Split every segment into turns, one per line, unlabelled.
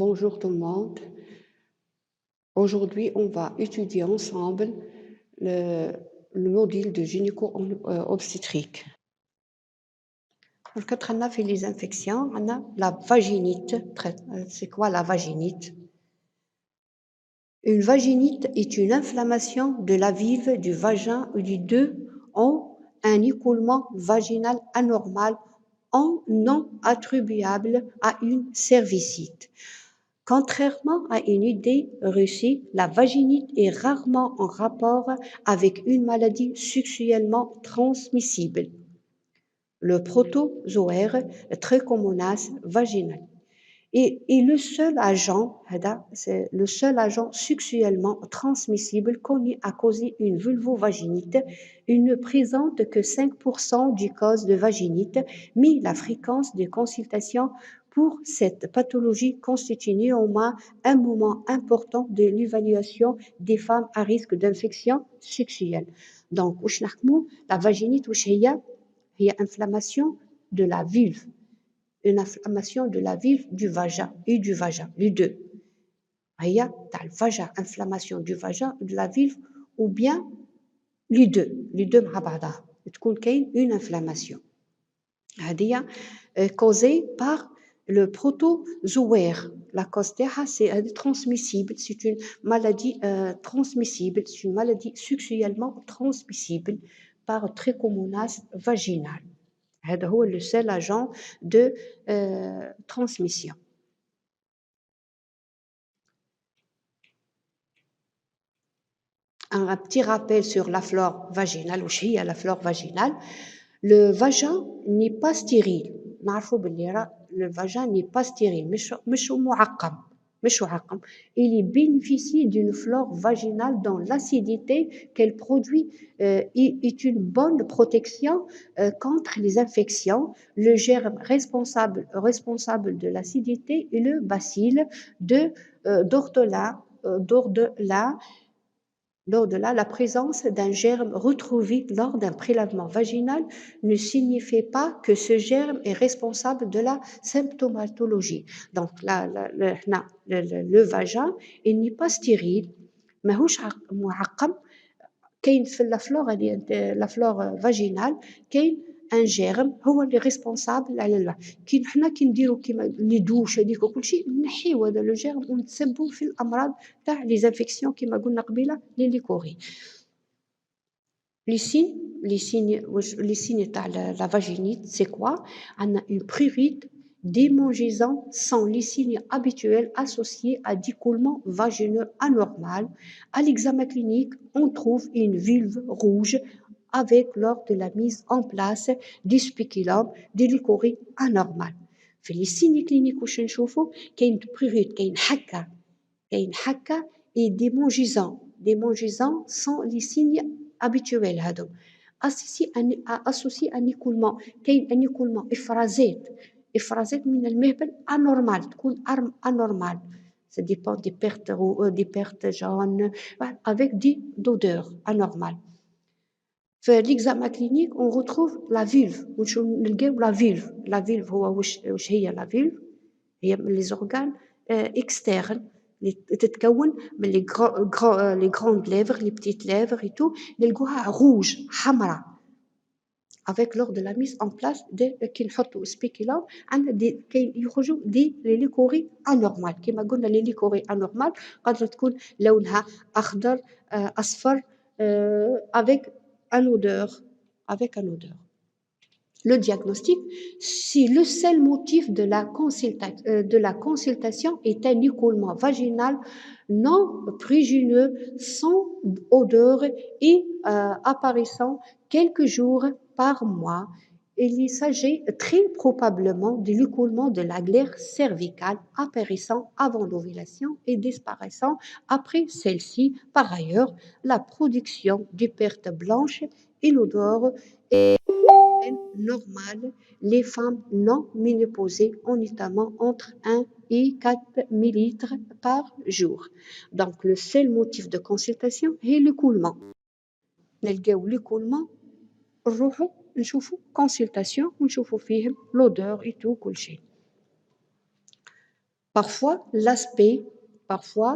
Bonjour tout le monde. Aujourd'hui, on va étudier ensemble le, le module de gynéco-obstétrique. Quand on a fait les infections, on a la vaginite. C'est quoi la vaginite? Une vaginite est une inflammation de la vulve, du vagin ou du deux en un écoulement vaginal anormal en non attribuable à une cervicite. Contrairement à une idée reçue, la vaginite est rarement en rapport avec une maladie sexuellement transmissible, le protozoaire Trichomonas vaginal. Et c'est le seul agent sexuellement transmissible connu à causer une vulvovaginite. Il ne présente que 5% du cause de vaginite, mais la fréquence de consultation pour cette pathologie constitue néanmoins un moment important de l'évaluation des femmes à risque d'infection sexuelle. Donc, la vaginite, il y a inflammation de la vulve, une inflammation de la vulve du vagin, les deux. Il y a le vagin, inflammation du vagin, de la vulve, ou bien les deux مع بعضها. تكون كاين une inflammation. هذه causée par le protozoaire. La cause تاعها c'est transmissible, c'est une maladie transmissible, c'est une maladie sexuellement transmissible par Trichomonas vaginal. هذا هو le seul agent de transmission. Un petit rappel sur la flore vaginale. وش هي la flore vaginale? Le vagin n'est pas stérile. نعرفوا باللي le vagin n'est pas stérile, مش معقم. Il bénéficie d'une flore vaginale dont l'acidité qu'elle produit est une bonne protection contre les infections. Le germe responsable de l'acidité est le bacille d'Ordela. Lors de la présence d'un germe retrouvé lors d'un prélèvement vaginal ne signifie pas que ce germe est responsable de la symptomatologie. Donc, le vagin, il n'est pas stérile, ماهوش معقم. كاين في la flore vaginale كاين ان جيرم هو اللي ريسبونسابل على كي نديرو كيما لي دوش هذيك وكل شيء نحيو هذا لو جيرم ونتسبوا في الامراض تاع لي زانفيكسيون كيما قلنا قبيله لي كوري. Les signes تاع la vaginite c'est quoi? عندنا une prurite démangeaisant sont les signes habituels associés à d'écoulement vagineux anormal. À l'examen clinique, on trouve une vulve rouge avec lors de la mise en place du spéculum des licories anormales. في les signes cliniques واش نشوفوا كاين prurite كاين حكة et démangeaisant sont les signes habituels هذو associé à un écoulement. كاين un écoulement إفرازات من المهبل anormal تكون anormal. Ça dépend des pertes jaunes avec des odeurs anormales. في l'examen clinique on retrouve la vulve. نلقاو la vulve هو واش هي la vulve هي من les organes externes اللي تتكون من les grandes lèvres, les petites lèvres et tout, نلقوها rouge حمراء avec lors de la mise en place كي نحطوا سبيكولوم عندنا كاين يخرجوا لي ليكوري انورمال كما قلنا لي ليكوري انورمال قادره تكون لونها اخضر اصفر avec un odeur. Le diagnostic, si le seul motif de la consultation est un écoulement vaginal non prurigineux, sans odeur et apparaissant quelques jours par mois, il s'agit très probablement de l'écoulement de la glaire cervicale apparaissant avant l'ovulation et disparaissant après celle-ci. Par ailleurs, la production de pertes blanches et l'odeur est normale. Les femmes non ménopausées ont notamment entre 1 et 4 millilitres par jour. Donc, le seul motif de consultation est l'écoulement. نلقاو l'écoulement نروحوا نشوفوا consultation ونشوفوا فيهم l'odeur et tout كل شيء. Parfois, l'aspect, parfois,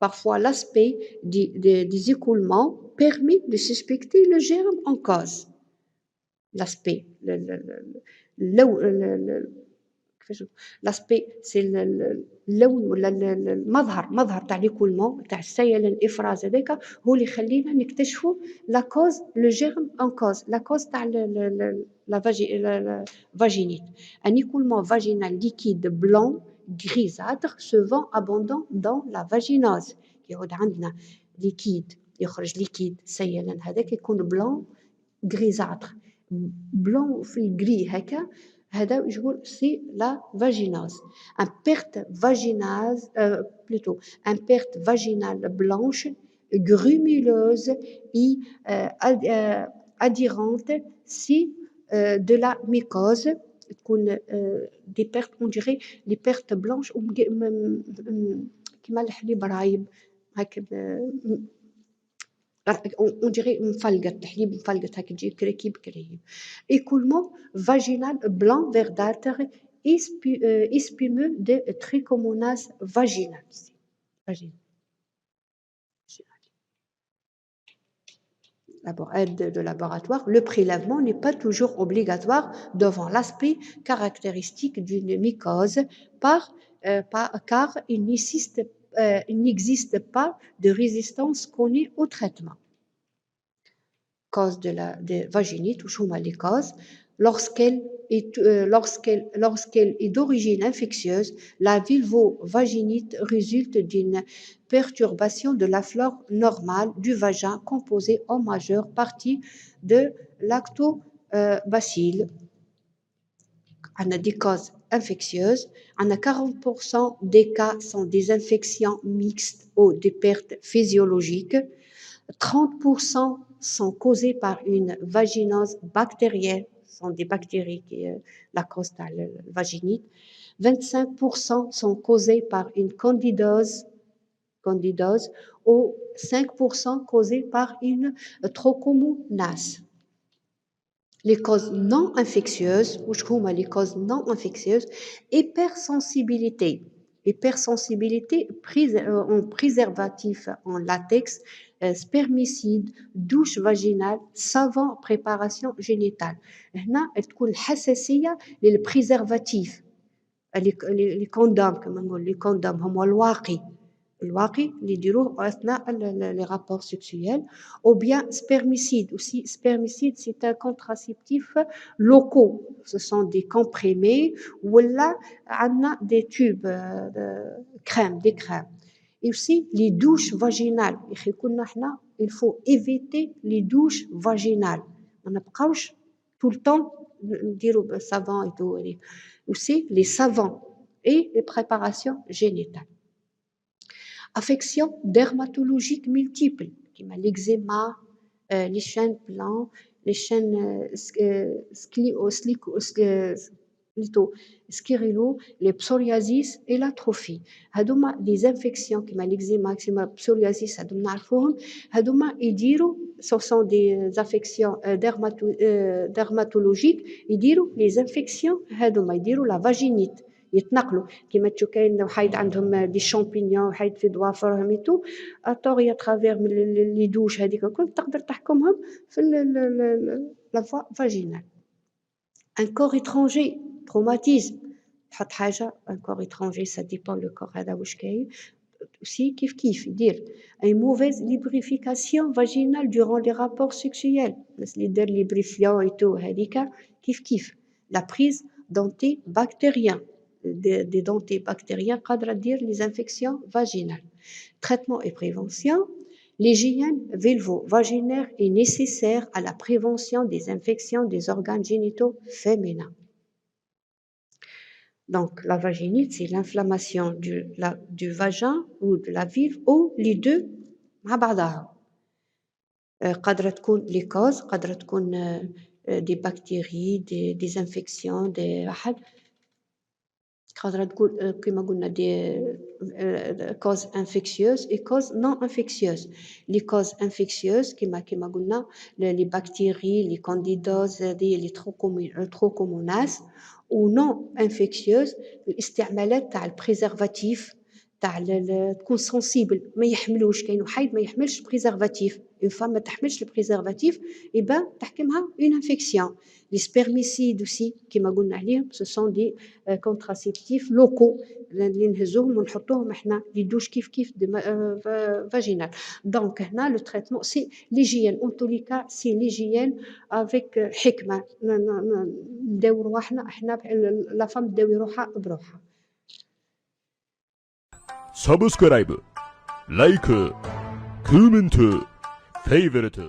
parfois l'aspect des écoulements permet de suspecter le germe en cause. L'aspect, كيفاش l'aspect c'est اللون ولا المظهر تاع l'écoulement تاع السيل الإفراز هذاك هو اللي يخلينا نكتشفوا la cause le germe en cause la cause تاع la vaginite. Un écoulement vaginal liquide blanc grisâtre se vend abondant dans la vaginose. يعود عندنا liquide يخرج liquide سيل هذاك يكون blanc grisâtre blanc في الجري هكا هذا يقول سي لا فاجيناز ان بيرت فاجيناز plutôt un perte vaginale blanche grumeuse et adhérente si de la mycose تكون des pertes on dirait les pertes blanches كيما الحليب رايب هكا on dirait مفلقت حليب مفلقت هكا تجي كريكيب كريب. Écoulement vaginal blanc verdâtre espumeux de trichomonase vaginale. D'abord, aide de laboratoire, le prélèvement n'est pas toujours obligatoire devant l'aspect caractéristique d'une mycose car il n'existe pas de résistance connue au traitement. Cause de la vaginite, ou les causes, lorsqu'elle est d'origine infectieuse, la vulvovaginite résulte d'une perturbation de la flore normale du vagin composée en majeure partie de lactobacilles. On a des causes infectieuses, on a 40% des cas sont des infections mixtes ou des pertes physiologiques, 30% sont causées par une vaginose bactérienne, ce sont des bactéries qui la cause de la vaginite, 25% sont causées par une candidose ou 5% causées par une trichomonase. Les causes non infectieuses, les causes non infectieuses, hypersensibilité en préservatif en latex, spermicide, douche vaginale, savon, préparation génitale. هنا تكون الحساسية للبريزرفاتيف les condoms كما نقول les condoms هما الواقي اللي يديروه أثناء les rapports sexuels ou bien spermicide aussi spermicide c'est un contraceptif locaux ce sont des comprimés ولا عندنا des tubes des crèmes et aussi les douches vaginales il faut éviter les douches vaginales ما نبقاوش tout le temps نديروا savon et tout aussi les savons et les préparations génitales. Affections dermatologiques multiples, comme l'eczéma, les chaînes blancs, les chaînes scarylo, les psoriasis et l'atrophie. هذوما les infections comme l'eczéma, le psoriasis, هذوما نعرفوهم. هذوما يديروا ce sont des affections dermatologiques يديروا les infections هذوما يديروا la vaginite يتنقلوا كما تشوف كاين وحيد عندهم دي شامبينيون وحيد في ضوافرهم ايتو اطوريا ترافير لي دوش هذيك الكل تقدر تحكمهم في لا فاجينال. ان كور étranger traumatisme تحط حاجه ان كور étranger ça dépend le corps هذا واش كاين aussi كيف يدير une mauvaise lubrification vaginale durant les rapports sexuels الناس اللي دار ليبريفيون ايتو هذيك كيف la prise d'antibactériens des dentibactériens قادرة تدير les infections vaginales. Traitement et prévention. L'hygiène vulvo-vaginaire est nécessaire à la prévention des infections des organes génitaux féminins. Donc, la vaginite, c'est l'inflammation du vagin ou de la vulve ou les deux مع بعضها. قادرة تكون les causes قادرة تكون des bactéries, des infections, des خاطر تقول كيما قلنا دي causes infectieuses et causes non infectieuses. Les causes infectieuses كيما قلنا les bactéries, les candidoses هذه اللي تروكوموناس، و non infectieuses الاستعمالات تاع البريزرفاتيف تاع تكون سنسيبل ما يحملوش. كاين وحيد ما يحملش بريزرفاتيف، اون فام ما تحملش البريزرفاتيف يبقى تحكمها اون انفيكسيون. لي سبيرميسيد اوسي كيما قلنا عليهم سو سون دي كونتراسيبتيف لوكو اللي نهزوهم ونحطوهم احنا ليدوش كيف فاجينال. دونك هنا لو تريتمون سي ليجيان، اون تو لي كا سي ليجيان افيك حكمه. نداو رواحنا احنا لا فام تداوي روحها بروحها.
サブスクライブ、ライク、コメント、フェイブレット。